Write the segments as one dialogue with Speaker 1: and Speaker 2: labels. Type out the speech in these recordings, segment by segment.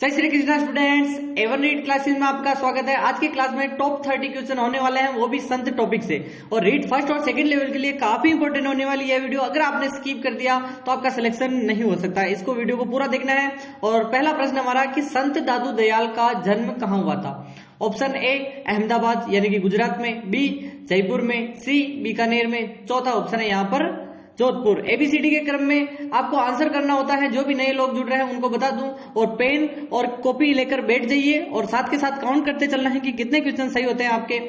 Speaker 1: जय Shri Krishna students, एवरनीट classes में आपका स्वागत है। आज की क्लास में टॉप 30 क्वेश्चन होने वाले हैं, वो भी संत टॉपिक से। और रीड फर्स्ट और सेकंड लेवल के लिए काफी इंपॉर्टेंट होने वाली है वीडियो। अगर आपने स्किप कर दिया तो आपका सिलेक्शन नहीं हो सकता है। इसको वीडियो को पूरा देखना है। और पहला प्रश्न हमारा कि संत दादू दयाल का जन्म कहाँ हुआ था। ऑप्शन ए अहमदाबाद यानी कि गुजरात में, बी जयपुर में, सी बीकानेर में, चौथा ऑप्शन है यहाँ पर जोधपुर। एबीसीडी के क्रम में आपको आंसर करना होता है। जो भी नए लोग जुड़ रहे हैं उनको बता दूं, और पेन और कॉपी लेकर बैठ जाइए और साथ के साथ काउंट करते चलना है कि कितने क्वेश्चन सही होते हैं आपके।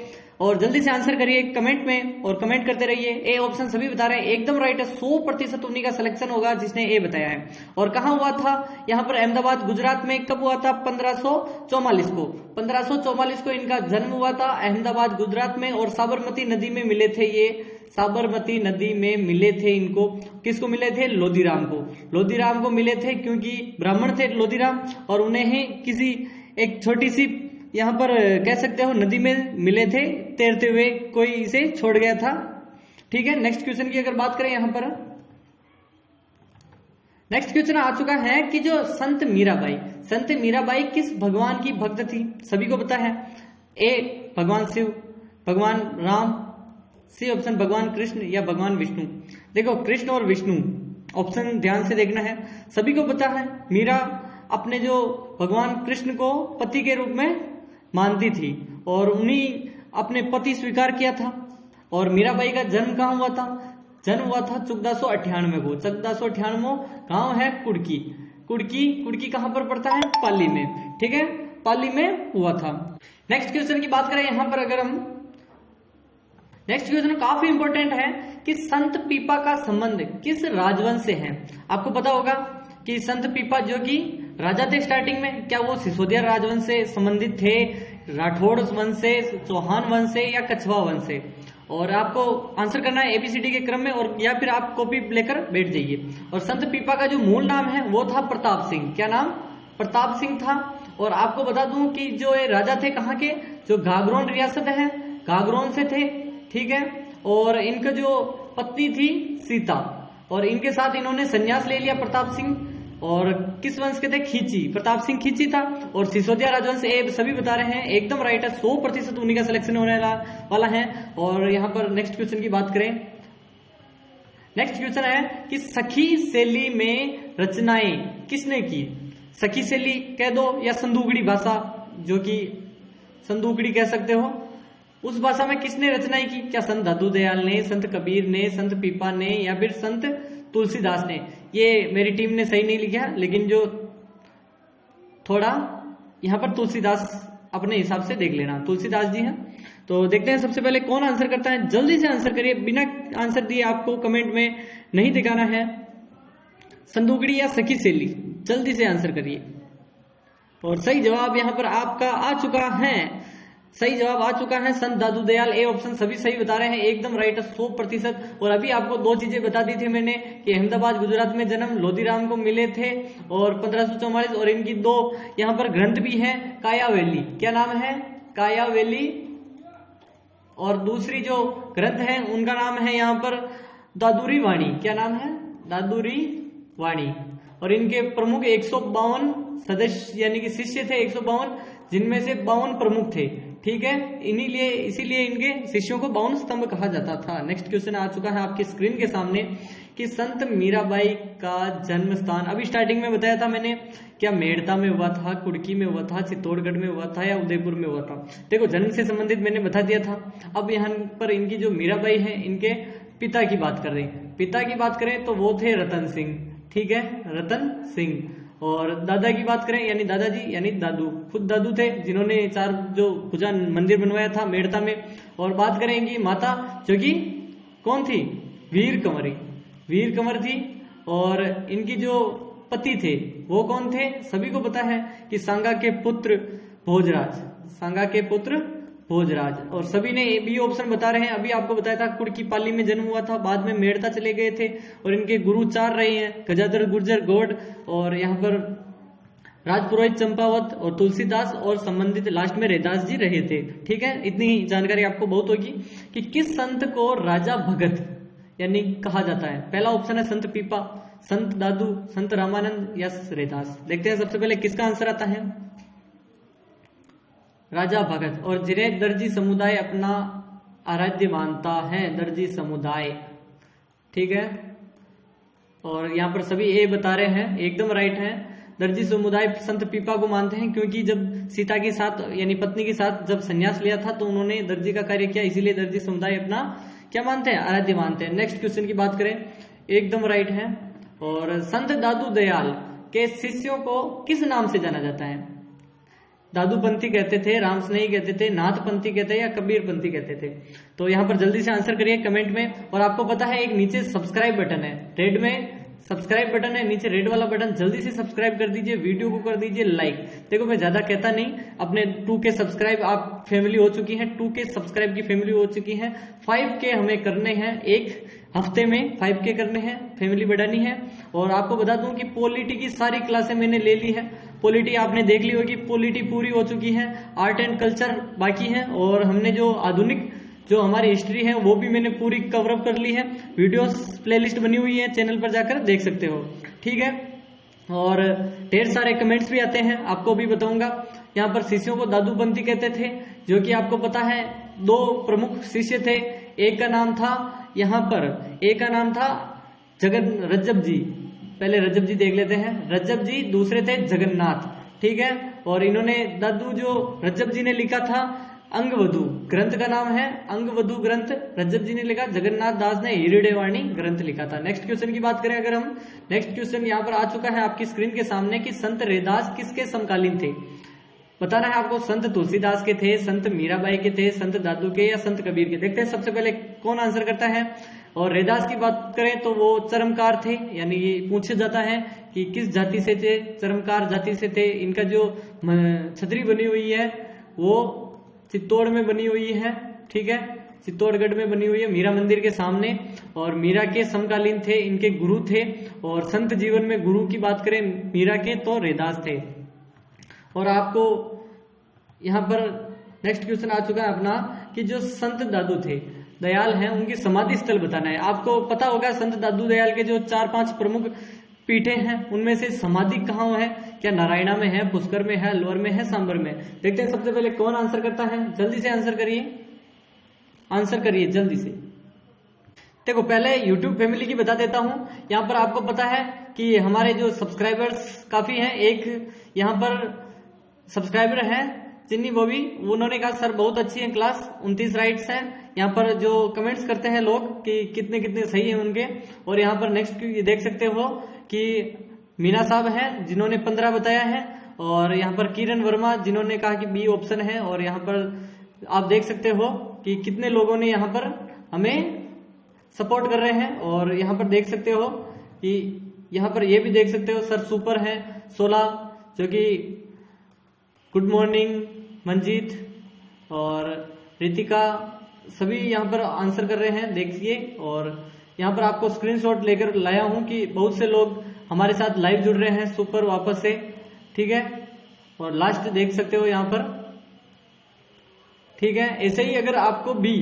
Speaker 1: और जल्दी से आंसर करिए कमेंट में और कमेंट करते रहिए। ए ऑप्शन सभी बता रहे हैं, एकदम राइट है। 100% उन्हीं का सिलेक्शन होगा जिसने ए बताया है। और कहाँ हुआ था, यहाँ पर अहमदाबाद गुजरात में। कब हुआ था, 1544 को। 1544 को इनका जन्म हुआ था अहमदाबाद गुजरात में। और साबरमती नदी में मिले थे ये, साबरमती नदी में मिले थे इनको। किसको मिले थे, लोदीराम को। लोदीराम को मिले थे क्योंकि ब्राह्मण थे लोदीराम, और उन्हें किसी एक छोटी सी यहाँ पर कह सकते हो नदी में मिले थे तैरते हुए, कोई इसे छोड़ गया था। ठीक है, नेक्स्ट क्वेश्चन की अगर बात करें, यहाँ पर नेक्स्ट क्वेश्चन आ चुका है कि जो संत मीराबाई किस भगवान की भक्त थी। सभी को पता है, ए भगवान शिव, भगवान राम, सी ऑप्शन भगवान कृष्ण या भगवान विष्णु। देखो कृष्ण और विष्णु ऑप्शन ध्यान से देखना है। सभी को पता है मीरा अपने जो भगवान कृष्ण को पति के रूप में मानती थी और उन्हीं अपने पति स्वीकार किया था। और मीराबाई का जन्म कहाँ हुआ था, जन्म हुआ था 1498 को। 1498 गांव है कुड़की। कुड़की कहां पर पड़ता है, पाली में। ठीक है, पाली में हुआ था। नेक्स्ट क्वेश्चन की बात करें, यहां पर अगर हम नेक्स्ट क्वेश्चन काफी इंपॉर्टेंट है कि संत पीपा का संबंध किस राजवंश से है। आपको पता होगा कि संत पीपा जो कि राजा थे स्टार्टिंग में, क्या वो सिसोदिया राजवंश से संबंधित थे, राठौड़ वंश से, चौहान वंश से या कछवा वंश से। और आपको आंसर करना है एबीसीडी के क्रम में, और या फिर आप कॉपी लेकर बैठ जाइए। और संत पीपा का जो मूल नाम है वो था प्रताप सिंह। क्या नाम, प्रताप सिंह था। और आपको बता दूं कि जो ये राजा थे कहाँ के, जो गागरोन रियासत है, गागरोन से थे। ठीक है, और इनका जो पत्नी थी सीता, और इनके साथ इन्होंने संन्यास ले लिया प्रताप सिंह। और किस वंश के थे, खींची, प्रताप सिंह खींची था। और सिसोदिया राजवंश ए सभी बता रहे हैं, एकदम राइट है। 100% उन्हीं का सिलेक्शन होने वाला है। और यहाँ पर नेक्स्ट क्वेश्चन की बात करें, नेक्स्ट क्वेश्चन है कि सखी शैली में रचनाएं किसने की। सखी शैली कह दो या संदूकड़ी भाषा, जो कि संदूकड़ी कह सकते हो, उस भाषा में किसने रचनाएं की। क्या संत दादू दयाल ने, संत कबीर ने, संत पीपा ने या फिर संत तुलसीदास ने। ये मेरी टीम ने सही नहीं लिखा, लेकिन जो थोड़ा यहाँ पर तुलसीदास अपने हिसाब से देख लेना, तुलसीदास जी हैं। तो देखते हैं सबसे पहले कौन आंसर करता है। जल्दी से आंसर करिए, बिना आंसर दिए आपको कमेंट में नहीं दिखाना है। संदूकड़ी या सखी शैली, जल्दी से आंसर करिए। और सही जवाब यहाँ पर आपका आ चुका है, सही जवाब आ चुका है संत दादू दयाल। ए ऑप्शन सभी सही बता रहे हैं, एकदम राइट है 100%। और अभी आपको दो चीजें बता दी थी मैंने कि अहमदाबाद गुजरात में जन्म लोदीराम को मिले थे और 1544। और इनकी दो यहाँ पर ग्रंथ भी हैं, कायावेली। क्या नाम है, कायावेली। और दूसरी जो ग्रंथ है उनका नाम है यहाँ पर दादुरी वाणी। क्या नाम है, दादुरी वाणी। और इनके प्रमुख 152 सदस्य यानी कि शिष्य थे 152, जिनमें से 52 प्रमुख थे। ठीक है, इसीलिए इनके शिष्यों को 52 स्तंभ कहा जाता था। नेक्स्ट क्वेश्चन आ चुका है आपकी स्क्रीन के सामने कि संत मीराबाई का जन्म स्थान, अभी स्टार्टिंग में बताया था मैंने, क्या मेड़ता में हुआ था, कुड़की में हुआ था, चित्तौड़गढ़ में हुआ था या उदयपुर में हुआ था। देखो जन्म से संबंधित मैंने बता दिया था। अब यहाँ पर इनकी जो मीराबाई है, इनके पिता की बात कर रहे हैं। पिता की बात करें तो वो थे रतन सिंह। ठीक है, रतन सिंह। और दादा की बात करें यानी दादाजी यानी दादू, खुद दादू थे जिन्होंने 4 जो भुजा मंदिर बनवाया था मेड़ता में। और बात करेंगी माता, जो कि कौन थी, वीर कंवर थी। और इनकी जो पति थे वो कौन थे, सभी को पता है कि सांगा के पुत्र भोजराज। और सभी ने बी ऑप्शन बता रहे हैं। अभी आपको बताया था कुड़की पाली में जन्म हुआ था, बाद में मेड़ता चले गए थे। और इनके गुरु 4 रहे हैं, गजाधर गुर्जर गौड़, और यहाँ पर राजपुरोहित चंपावत और तुलसीदास, और संबंधित लास्ट में रैदास जी रहे थे। ठीक है, इतनी जानकारी आपको बहुत होगी कि किस संत को राजा भगत यानी कहा जाता है। पहला ऑप्शन है संत पीपा, संत दादू, संत रामानंद या रैदास। देखते हैं सबसे पहले किसका आंसर आता है, राजा भगत। और जिन्हें दर्जी समुदाय अपना आराध्य मानता है, दर्जी समुदाय, ठीक है। और यहाँ पर सभी ए बता रहे हैं, एकदम राइट है। दर्जी समुदाय संत पीपा को मानते हैं क्योंकि जब सीता के साथ यानी पत्नी के साथ जब संन्यास लिया था तो उन्होंने दर्जी का कार्य किया, इसीलिए दर्जी समुदाय अपना क्या मानते हैं, आराध्य मानते हैं। नेक्स्ट क्वेश्चन की बात करें, एकदम राइट है। और संत दादू दयाल के शिष्यों को किस नाम से जाना जाता है, दादूपंथी कहते थे, रामस्नेही कहते थे, नाथपंथी कहते हैं या कबीरपंथी कहते थे। तो यहाँ पर जल्दी से आंसर करिए कमेंट में। और आपको पता है एक नीचे सब्सक्राइब बटन है, रेड में सब्सक्राइब बटन है, नीचे रेड वाला बटन, जल्दी से सब्सक्राइब कर दीजिए, वीडियो को कर दीजिए लाइक। देखो मैं ज्यादा कहता नहीं, अपने 2K सब्सक्राइब आप फैमिली हो चुकी है, 2K सब्सक्राइब की फैमिली हो चुकी है। 5K हमें करने हैं, एक हफ्ते में 5K करने हैं, फैमिली बढ़ानी है। और आपको बता दूं कि पॉलिटी की सारी क्लासें मैंने ले ली है, पॉलिटी आपने देख ली होगी, पॉलिटी पूरी हो चुकी है, आर्ट एंड कल्चर बाकी है, और हमने जो आधुनिक जो हमारी हिस्ट्री है वो भी मैंने पूरी कवर अप कर ली है। वीडियोस प्लेलिस्ट बनी हुई है, चैनल पर जाकर देख सकते हो, ठीक है। और ढेर सारे कमेंट्स भी आते हैं, आपको भी बताऊंगा। यहाँ पर शिष्यों को दादूपंथी कहते थे, जो कि आपको पता है 2 प्रमुख शिष्य थे। एक का नाम था यहाँ पर, एक का नाम था रज्जब जी, पहले रज्जब जी देख लेते हैं, रज्जब जी, दूसरे थे जगन्नाथ, ठीक है। और इन्होंने दादू जो रज्जब जी ने लिखा था अंगवधु ग्रंथ का नाम है अंगवधु ग्रंथ, रज्जब जी ने लिखा, जगन्नाथ दास ने हिरडेवाणी ग्रंथ लिखा था। नेक्स्ट क्वेश्चन की बात करें अगर हम, नेक्स्ट क्वेश्चन यहाँ पर आ चुका है आपकी स्क्रीन के सामने कि संत रैदास किसके समकालीन थे। बताना है आपको, संत तुलसीदास के थे, संत मीराबाई के थे, संत दादू के या संत कबीर के। देखते हैं सबसे पहले कौन आंसर करता है। और रैदास की बात करें तो वो चरमकार थे, यानी ये पूछा जाता है कि किस जाति से थे, चरमकार जाति से थे। इनका जो छतरी बनी हुई है वो चित्तौड़ में बनी हुई है, ठीक है, चित्तौड़गढ़ में बनी हुई है, मीरा मंदिर के सामने। और मीरा के समकालीन थे, इनके गुरु थे। और संत जीवन में गुरु की बात करें मीरा के तो रैदास थे। और आपको यहाँ पर नेक्स्ट क्वेश्चन आ चुका है अपना कि जो संत दादू थे दयाल हैं उनकी समाधि स्थल बताना है। आपको पता होगा संत दादू दयाल के जो 4-5 प्रमुख पीठे हैं उनमें से समाधि कहाँ है, क्या नारायणा में है, पुष्कर में है, अलवर में है, सांबर में। देखते हैं सबसे पहले कौन आंसर करता है, जल्दी से आंसर करिए, आंसर करिए जल्दी से। देखो पहले YouTube फैमिली की बता देता हूं। यहाँ पर आपको पता है कि हमारे जो सब्सक्राइबर्स काफी हैं, एक यहाँ पर सब्सक्राइबर है जिन्नी बॉबी, उन्होंने कहा सर बहुत अच्छी है क्लास, 29 राइट्स हैं। यहाँ पर जो कमेंट्स करते हैं लोग कि कितने कितने सही है उनके। और यहाँ पर नेक्स्ट देख सकते हो कि मीना साहब हैं जिन्होंने 15 बताया है। और यहाँ पर किरण वर्मा जिन्होंने कहा कि बी ऑप्शन है। और यहाँ पर आप देख सकते हो कि कितने लोगों ने यहाँ पर हमें सपोर्ट कर रहे हैं। और यहाँ पर देख सकते हो कि यहाँ पर ये भी देख सकते हो सर सुपर है 16, जो कि गुड मॉर्निंग मंजीत और रितिका सभी यहाँ पर आंसर कर रहे हैं, देखिए। और यहाँ पर आपको स्क्रीनशॉट लेकर लाया हूं कि बहुत से लोग हमारे साथ लाइव जुड़ रहे हैं, सुपर वापस से, ठीक है। और लास्ट देख सकते हो यहाँ पर, ठीक है। ऐसे ही अगर आपको भी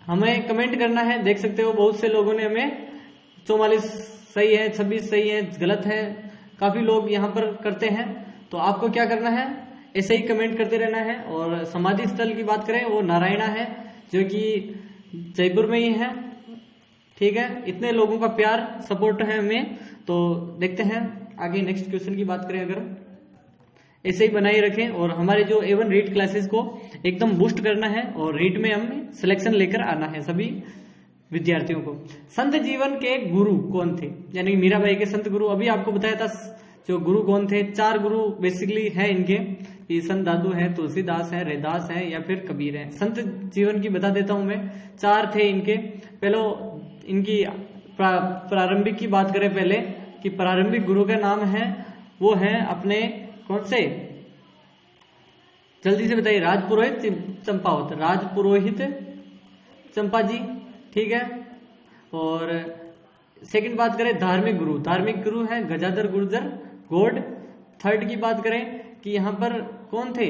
Speaker 1: हमें कमेंट करना है, देख सकते हो बहुत से लोगों ने हमें 44 सही है, 26 सही है, गलत है, काफी लोग यहाँ पर करते हैं। तो आपको क्या करना है, ऐसे ही कमेंट करते रहना है। और समाधि स्थल की बात करें वो नारायणा है, जो कि जयपुर में ही है, ठीक है। इतने लोगों का प्यार सपोर्ट है हमें। तो देखते हैं आगे नेक्स्ट क्वेश्चन की बात करें अगर, ऐसे ही बनाए रखें। और हमारे जो A1 रीड क्लासेस को एकदम बूस्ट करना है और रीड में हमें सिलेक्शन लेकर आना है सभी विद्यार्थियों को। संत जीवन के गुरु कौन थे, यानी मीराबाई के संत गुरु। अभी आपको बताया था जो गुरु कौन थे, 4 गुरु बेसिकली है इनके, संत दादू है, तुलसीदास है, रैदास है या फिर कबीर है। संत जीवन की बता देता हूं मैं, 4 थे इनके। पहले इनकी प्रारंभिक की बात करें पहले कि प्रारंभिक गुरु का नाम है वो है अपने कौन से, जल्दी से बताइए, राजपुरोहित चंपावत, राजपुरोहित चंपा जी, ठीक है। और सेकंड बात करें धार्मिक गुरु है गजाधर गुर्जर गौड़। थर्ड की बात करें कि यहाँ पर कौन थे,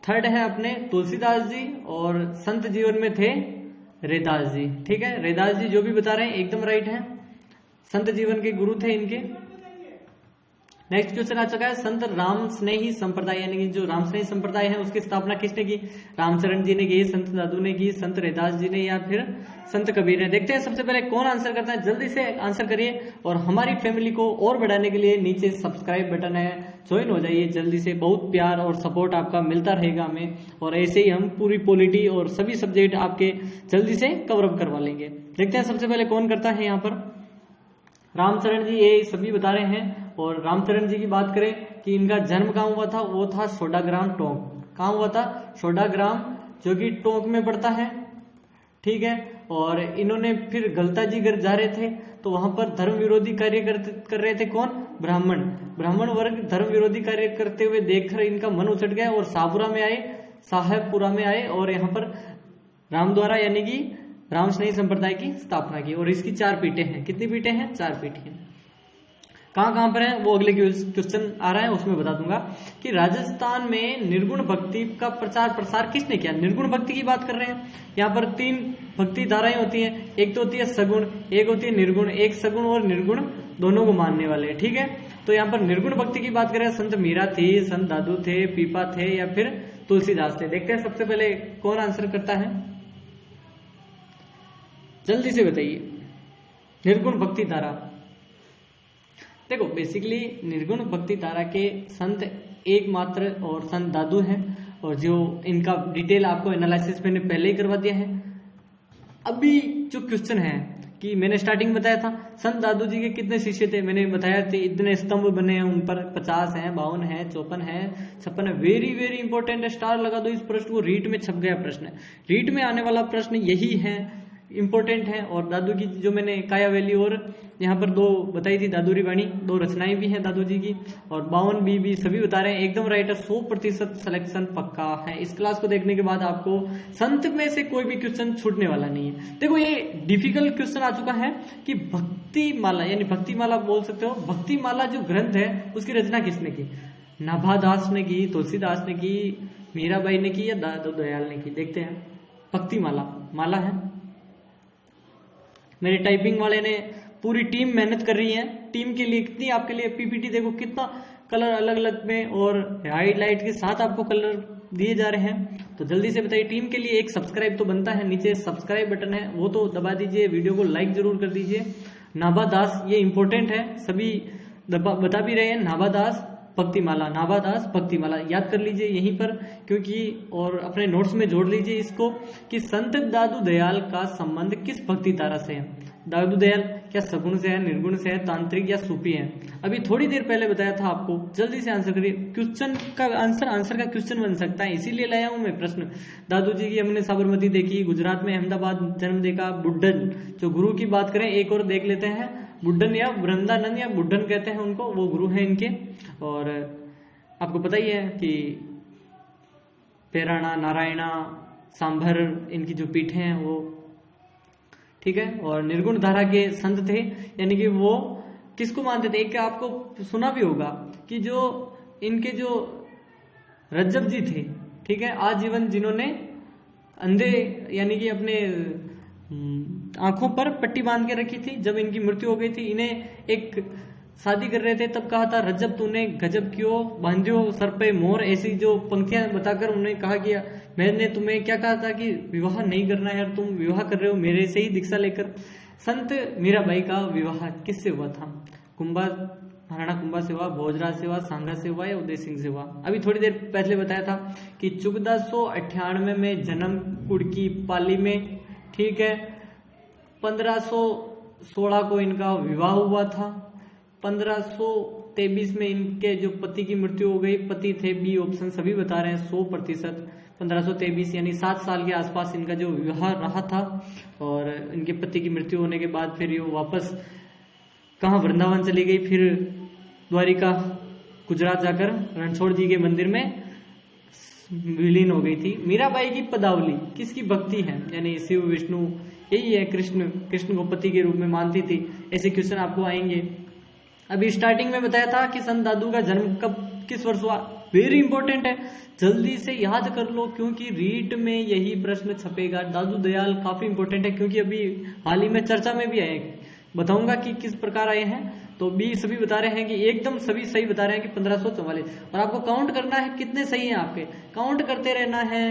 Speaker 1: थर्ड है अपने तुलसीदास जी। और संत जीवन में थे रैदास जी, ठीक है। रैदास जी जो भी बता रहे हैं एकदम राइट है। संत जीवन के गुरु थे इनके। नेक्स्ट क्वेश्चन आ चुका है, संत राम स्नेही संप्रदाय यानी कि जो राम स्नेही संप्रदाय है उसकी स्थापना किसने की? रामचरण जी ने की, संत दादू ने की, संत रैदास जी ने, या फिर संत कबीर ने। देखते हैं सबसे पहले कौन आंसर करता है, जल्दी से आंसर करिए। और हमारी फैमिली को और बढ़ाने के लिए नीचे सब्सक्राइब बटन है, ज्वाइन हो जाइए जल्दी से। बहुत प्यार और सपोर्ट आपका मिलता रहेगा हमें, और ऐसे ही हम पूरी पॉलिटी और सभी सब्जेक्ट आपके जल्दी से कवर अप करवा लेंगे। देखते हैं सबसे पहले कौन करता है यहाँ पर। रामचरण जी ये सभी बता रहे हैं। और रामचरण जी की बात करें कि इनका जन्म कहाँ हुआ था, वो था सोडाग्राम टोंक। कहाँ हुआ था? सोडाग्राम, जो कि टोंक में पड़ता है, ठीक है। और इन्होंने फिर गलता जी घर जा रहे थे तो वहां पर धर्म विरोधी कार्य कर रहे थे। कौन? ब्राह्मण वर्ग धर्म विरोधी कार्य करते हुए देखकर इनका मन उचट गया और साहेबपुरा में आए और यहाँ पर रामद्वारा यानी कि राम स्नेही संप्रदाय की स्थापना की। और इसकी 4 पीठें हैं। कितनी पीठें हैं? 4 पीठें। कहां पर है वो अगले क्वेश्चन आ रहा है उसमें बता दूंगा कि राजस्थान में निर्गुण भक्ति का प्रचार प्रसार किसने किया? निर्गुण भक्ति की बात कर रहे हैं। यहाँ पर 3 भक्ति धाराएं होती हैं, एक तो होती है सगुण, एक होती है निर्गुण, एक सगुण और निर्गुण दोनों को मानने वाले, ठीक है। तो यहाँ पर निर्गुण भक्ति की बात करें, संत मीरा थी, संत दादू थे, पीपा थे, या फिर तुलसीदास थे। देखते हैं सबसे पहले कौन आंसर करता है, जल्दी से बताइए। निर्गुण भक्ति धारा, देखो बेसिकली निर्गुण भक्ति धारा के संत एकमात्र और संत दादू हैं। और जो इनका डिटेल आपको एनालिसिस मैंने पहले ही करवा दिया है। अभी जो क्वेश्चन है कि मैंने स्टार्टिंग बताया था संत दादू जी के कितने शिष्य थे, मैंने बताया थे इतने स्तंभ बने हैं, उन पर 50 हैं, 52 हैं, 54 हैं, 56 है। वेरी वेरी इंपॉर्टेंट है, स्टार लगा दो इस प्रश्न को। रीट में छप गया प्रश्न, रीट में आने वाला प्रश्न यही है, इंपॉर्टेंट है। और दादू की जो मैंने काया वैली और यहाँ पर 2 बताई थी, दादूरी वाणी, 2 रचनाएं भी हैं दादू जी की, और 52 भी सभी बता रहे हैं। एकदम राइट है, 100% सिलेक्शन पक्का है। इस क्लास को देखने के बाद आपको संत में से कोई भी क्वेश्चन छूटने वाला नहीं है। देखो ये डिफिकल्ट क्वेश्चन आ चुका है कि भक्ति माला यानी भक्ति माला बोल सकते हो, भक्ति माला जो ग्रंथ है उसकी रचना किसने की? नाभादास ने की, तुलसीदास ने की, मीराबाई ने की, या दादू दयाल ने की? देखते हैं। भक्ति माला है। मेरे टाइपिंग वाले ने पूरी टीम मेहनत कर रही है, टीम के लिए कितनी आपके लिए पीपीटी देखो कितना कलर अलग अलग में और हाईलाइट के साथ आपको कलर दिए जा रहे हैं। तो जल्दी से बताइए, टीम के लिए एक सब्सक्राइब तो बनता है, नीचे सब्सक्राइब बटन है वो तो दबा दीजिए, वीडियो को लाइक जरूर कर दीजिए। नाभादास ये इंपॉर्टेंट है, सभी बता भी रहे हैं। नाभादास भक्तिमाला याद कर लीजिए यहीं पर, क्योंकि और अपने नोट्स में जोड़ लीजिए इसको कि संत दादू दयाल का संबंध किस भक्ति धारा से है। दादू दयाल क्या सगुण से है, निर्गुण से है, तांत्रिक या सूफी है? अभी थोड़ी देर पहले बताया था आपको, जल्दी से आंसर करिए। क्वेश्चन का आंसर का क्वेश्चन बन सकता है, इसीलिए लाया हूं मैं प्रश्न। दादू जी की हमने साबरमती देखी, गुजरात में अहमदाबाद जन्म देखा। बुड्ढन जो गुरु की बात करें, एक और देख लेते हैं, बुड्ढन या वृंदानंद या बुड्ढन कहते हैं उनको, वो गुरु हैं इनके। और आपको पता ही है कि पेराणा, नारायणा, सांभर इनकी जो पीठे हैं वो, ठीक है। और निर्गुण धारा के संत थे, यानी कि वो किसको मानते थे? एक आपको सुना भी होगा कि जो इनके जो रज्जब जी थे, ठीक है, आजीवन जिन्होंने अंधे यानी कि अपने आंखों पर पट्टी बांध के रखी थी, जब इनकी मृत्यु हो गई थी, इन्हें एक शादी कर रहे थे तब कहा था, रज्जब तूने गजब क्यों बांधियो सर पे मोर, ऐसी जो पंक्तियां बताकर उन्हें कहा कि मैंने तुम्हें क्या कहा था कि विवाह नहीं करना है, तुम विवाह कर रहे हो मेरे से ही दीक्षा लेकर। संत मीराबाई का विवाह किससे हुआ था? महाराणा कुंभा से हुआ, भोजराज से हुआ, सांगा से हुआ, या उदय सिंह से हुआ? अभी थोड़ी देर पहले बताया था कि 1498 में जन्म कुड़की पाली में, ठीक है। 1516 को इनका विवाह हुआ था। 1523 में इनके जो पति की मृत्यु हो गई, पति थे बी ऑप्शन, सभी बता रहे हैं 100%। 1523 यानी 7 साल के आसपास इनका जो विवाह रहा था। और इनके पति की मृत्यु होने के बाद फिर ये वापस कहाँ, वृंदावन चली गई, फिर द्वारिका गुजरात जाकर रणछोड़ जी के मंदिर में विलीन हो गई थी। मीराबाई की पदावली किसकी भक्ति है? यानी शिव विष्णु यही है, कृष्ण को पति के रूप में मानती थी। ऐसे क्वेश्चन आपको आएंगे। अभी स्टार्टिंग में बताया था कि संत दादू का जन्म कब किस वर्ष हुआ, वेरी इंपॉर्टेंट है, जल्दी से याद कर लो क्योंकि रीट में यही प्रश्न छपेगा। दादू दयाल काफी इंपॉर्टेंट है क्योंकि अभी हाल ही में चर्चा में भी आए, बताऊंगा कि किस प्रकार आए हैं। तो बी सभी बता रहे हैं कि एकदम सभी सही बता रहे हैं कि 1544, और आपको काउंट करना है कितने सही हैं आपके, काउंट करते रहना है,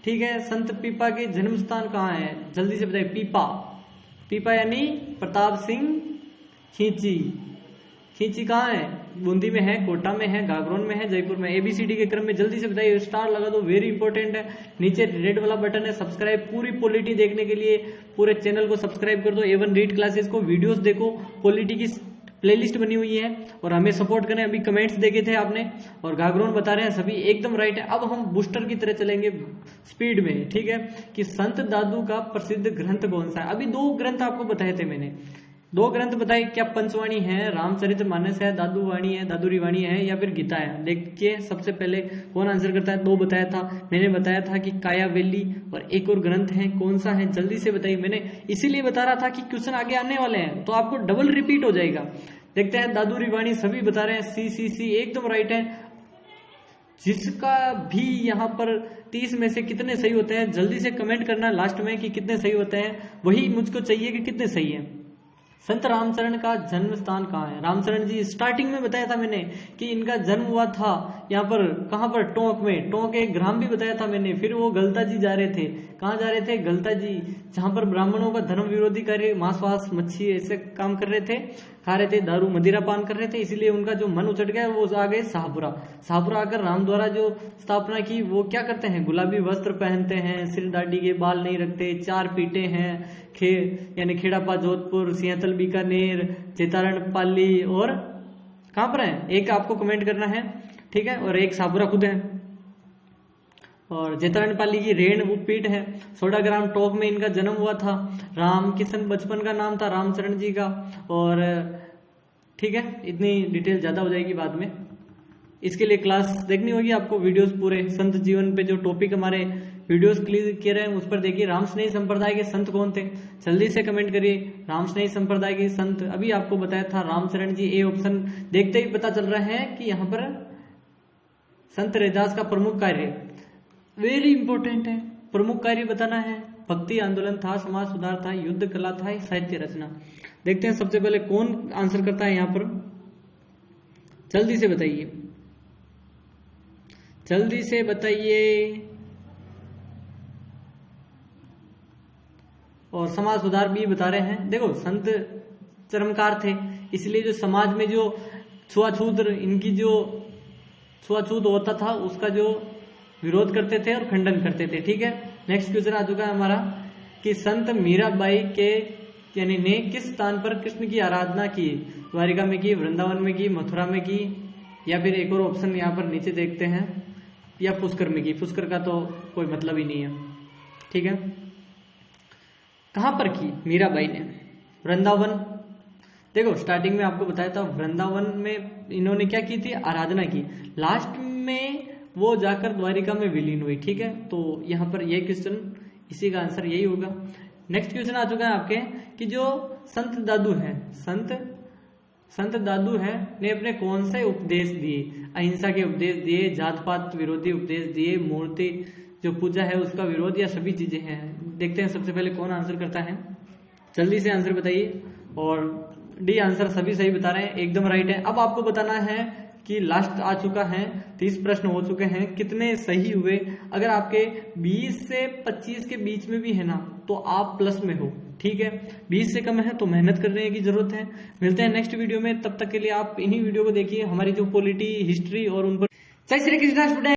Speaker 1: ठीक है। संत पीपा के जन्म स्थान कहाँ है, जल्दी से बताइए। पीपा, पीपा यानी प्रताप सिंह खींची। खींची कहाँ है, बूंदी में है, कोटा में है, गागरोन में है, जयपुर में। एबीसीडी के क्रम में जल्दी से बताइए, स्टार लगा दो, वेरी इंपॉर्टेंट है। नीचे रेड वाला बटन है सब्सक्राइब, पूरी पॉलिटी देखने के लिए पूरे चैनल को सब्सक्राइब कर दो। A1 रीड क्लासेस को वीडियोस देखो, पॉलिटी की प्लेलिस्ट बनी हुई है, और हमें सपोर्ट करें। अभी कमेंट्स देखे थे आपने, और गागरोन बता रहे हैं सभी एकदम राइट है। अब हम बूस्टर की तरह चलेंगे स्पीड में, ठीक है, कि संत दादू का प्रसिद्ध ग्रंथ कौन सा है। अभी 2 ग्रंथ आपको बताए थे मैंने, 2 ग्रंथ बताए, क्या पंचवाणी है, रामचरितमानस है, दादू वाणी है, दादूरी वाणी है, या फिर गीता है। देखिए सबसे पहले कौन आंसर करता है। 2 बताया था मैंने, बताया था कि कायावेली, और एक और ग्रंथ है, कौन सा है जल्दी से बताइए। मैंने इसीलिए बता रहा था कि क्वेश्चन आगे आने वाले हैं तो आपको डबल रिपीट हो जाएगा। देखते हैं, दादूरी वाणी सभी बता रहे हैं, सी एकदम राइट है। जिसका भी यहाँ पर 30 में से कितने सही होते हैं जल्दी से कमेंट करना लास्ट में कि कितने सही होते हैं, वही मुझको चाहिए कि कितने सही है। संत रामचरण का जन्म स्थान कहाँ है। रामचरण जी स्टार्टिंग में बताया था मैंने कि इनका जन्म हुआ था यहाँ पर, कहाँ पर, टोंक में। टोंक एक ग्राम भी बताया था मैंने। फिर वो गलता जी जा रहे थे, कहाँ जा रहे थे, गलता जी, जहां पर ब्राह्मणों का धर्म विरोधी कार्य, मांस वास मच्छी ऐसे काम कर रहे थे, खा रहे थे, दारू मदिरा पान कर रहे थे, इसलिए उनका जो मन उचट गया वो आ गए शाहपुरा। शाहपुरा आकर राम द्वारा जो स्थापना की, वो क्या करते हैं, गुलाबी वस्त्र पहनते हैं, सिर दाढ़ी के बाल नहीं रखते, 4 पीटे हैं, यानी खेड़ापा जोधपुर, सिंहतल बीकानेर, चेतारण पाली, और कहां पर है, एक आपको कमेंट करना है, ठीक है, और एक शाहपुरा खुद है, और जेतारण पाली की रेण वो पीठ है। 16 ग्राम टोक में इनका जन्म हुआ था। राम किशन बचपन का नाम था रामचरण जी का, और ठीक है, इतनी डिटेल ज्यादा हो जाएगी बाद में, इसके लिए क्लास देखनी होगी आपको, वीडियोस पूरे संत जीवन पे जो टॉपिक हमारे वीडियोस क्लियर किए रहे हैं उस पर देखिए। रामस्नेही संप्रदाय के संत कौन थे, जल्दी से कमेंट करिए। रामस्नेही संप्रदाय के संत अभी आपको बताया था रामचरण जी, ए ऑप्शन देखते ही पता चल रहा है कि यहाँ पर संत रैदास का प्रमुख कार्य वेरी इंपॉर्टेंट है, प्रमुख कार्य बताना है। भक्ति आंदोलन था, समाज सुधार था, युद्ध कला था, साहित्य रचना। देखते हैं सबसे पहले कौन आंसर करता है यहाँ पर, जल्दी से बताइए, जल्दी से बताइए। और समाज सुधार भी बता रहे हैं। देखो संत चरमकार थे, इसलिए जो समाज में जो छुआछूत, इनकी जो छुआछूत होता था उसका जो विरोध करते थे और खंडन करते थे, ठीक है। नेक्स्ट क्वेश्चन आ चुका है हमारा कि संत मीराबाई के यानी ने किस स्थान पर कृष्ण की आराधना की, द्वारिका में की, वृंदावन में की, मथुरा में की, या फिर एक और ऑप्शन यहाँ पर नीचे देखते हैं, या पुष्कर में की। पुष्कर का तो कोई मतलब ही नहीं है, ठीक है। कहां पर की मीराबाई ने, वृंदावन। देखो स्टार्टिंग में आपको बताया था वृंदावन में इन्होंने क्या की थी, आराधना की। लास्ट में वो जाकर द्वारिका में विलीन हुई, ठीक है। तो यहाँ पर ये क्वेश्चन, इसी का आंसर यही होगा। नेक्स्ट क्वेश्चन आ चुका है आपके कि जो संत दादू है, संत दादू है ने अपने कौन से उपदेश दिए, अहिंसा के उपदेश दिए, जात पात विरोधी उपदेश दिए, मूर्ति जो पूजा है उसका विरोध, या सभी चीजें हैं। देखते हैं सबसे पहले कौन आंसर करता है, जल्दी से आंसर बताइए। और डी आंसर सभी सही बता रहे हैं, एकदम राइट है। अब आपको बताना है कि लास्ट आ चुका है, 30 प्रश्न हो चुके हैं, कितने सही हुए। अगर आपके 20 से 25 के बीच में भी है ना तो आप प्लस में हो, ठीक है। 20 से कम है तो मेहनत करने की जरूरत है। मिलते हैं नेक्स्ट वीडियो में, तब तक के लिए आप इन्हीं वीडियो को देखिए, हमारी जो पॉलिटी, हिस्ट्री और उन पर। जय श्री कृष्ण स्टूडेंट।